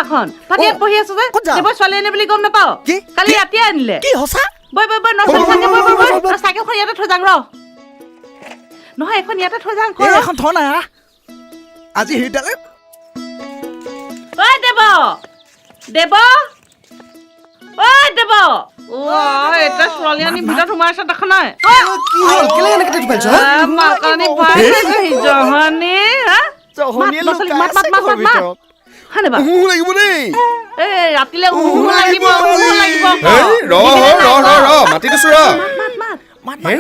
সেইদিনাখন ভাটিয়াত পঢ়ি আছো যে দেৱৰ ছোৱালী আনে বুলি গম নাপাও কালি ৰাতিয়ে আনিলে কি হসা বই চাইকেলখন ইয়াতে থৈ যাং ৰ নহয় এখন ইয়াতে থৈ যাং এখন থ না আজি হেইডালে ঐ দেৱ দেৱ ঐ দেৱ এটা ছোৱালী আনি ভিতৰত সোমাই আছে দেখা নাই কি হল কেলে এনেকে টেটো পাইছ মাকানি পাই জহানি মাত হানে বা লাগিব দেই ৰাতিলে লাগিব ৰ মাতি দিছো ৰ মাতিব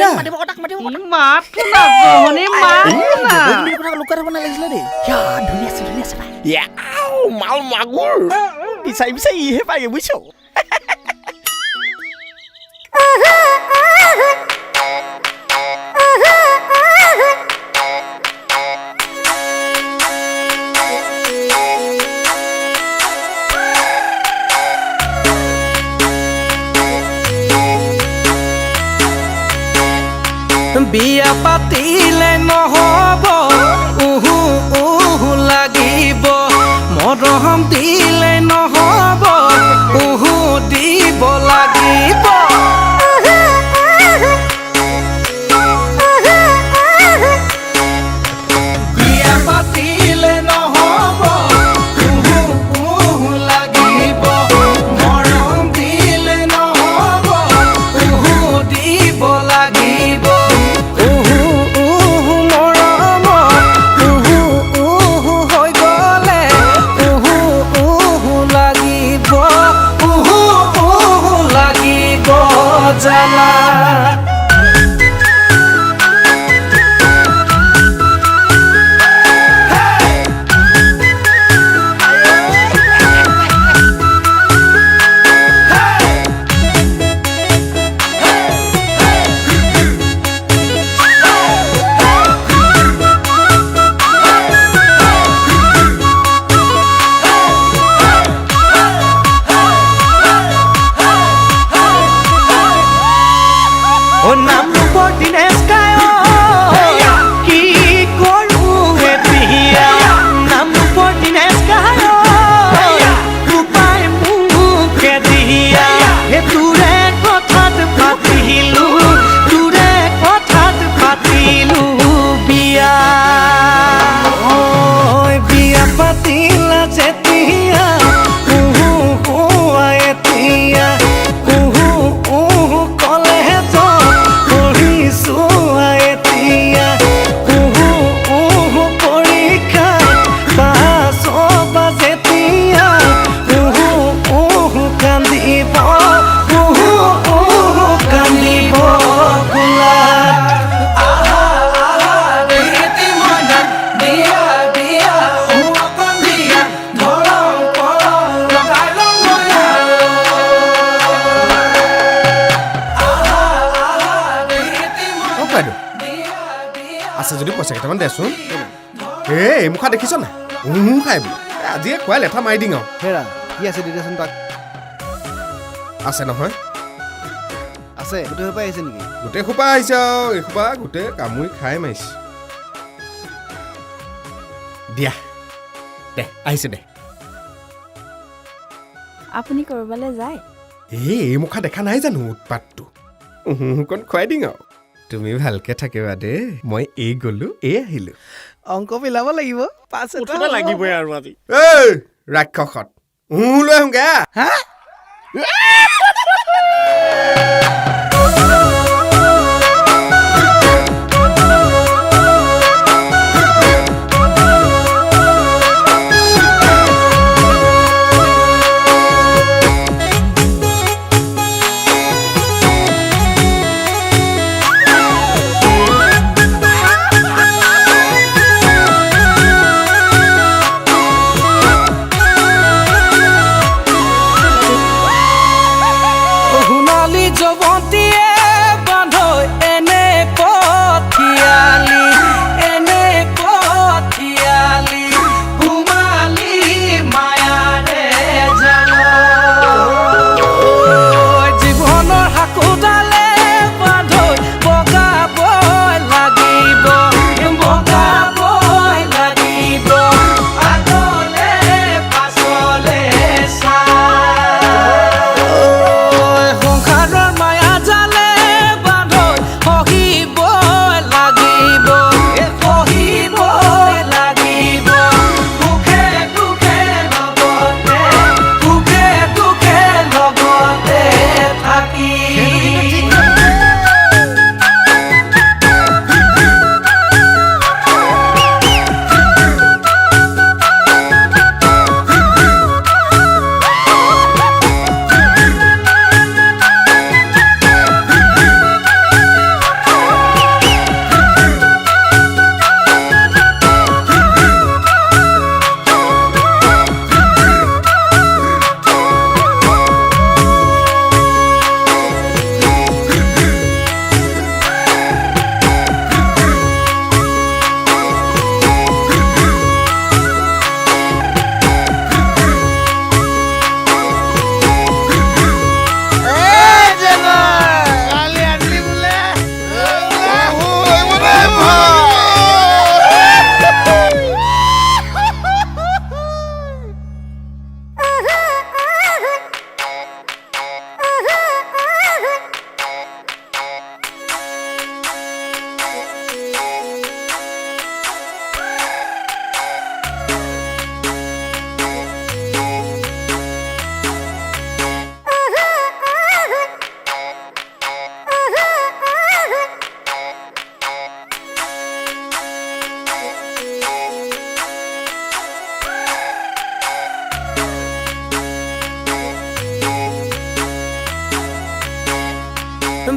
মাল মাগুৰ বিচাৰি বিচাৰি ইহে পাই বুজিছ বিয়া পাতিলে নহব উহু উহু লাগিব মৰম দিলে নহব উহু দিব লাগিব বিয়া পাতিলে নহব উহু উহু লাগিব মৰম দিলে নহব উহু দিব লাগিব জালা আছে যদি পইচা কেইটামান দেচোন এই মুখা দেখিছ না খাই বোলে আজিয়ে খুৱাই লেঠা মাৰি দিং হেৰা কি আছে দিদেচোন তাক আছে নহয় আছে গোটেই সোপা আহিছে নেকি গোটেই সোপা আহিছে আৰু এইসোপা গোটেই কামুৰি খাই মাৰিছে দিয়া দে আহিছে দে আপুনি কৰবালৈ যায় এই মুখা দেখা নাই জানো উৎপাতটো কণ খুৱাই দিং আৰু তুমি ভালকে থাকিবা দে মই এই গলো এই আহিলো অংক মিলাব লাগিব পাঁচ এটা লাগিবই আৰু আজি এই ৰাক্ষসত লৈ আহোঁগে হা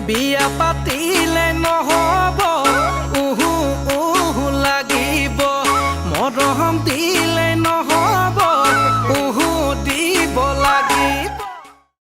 বিয়া পাতিলে নহব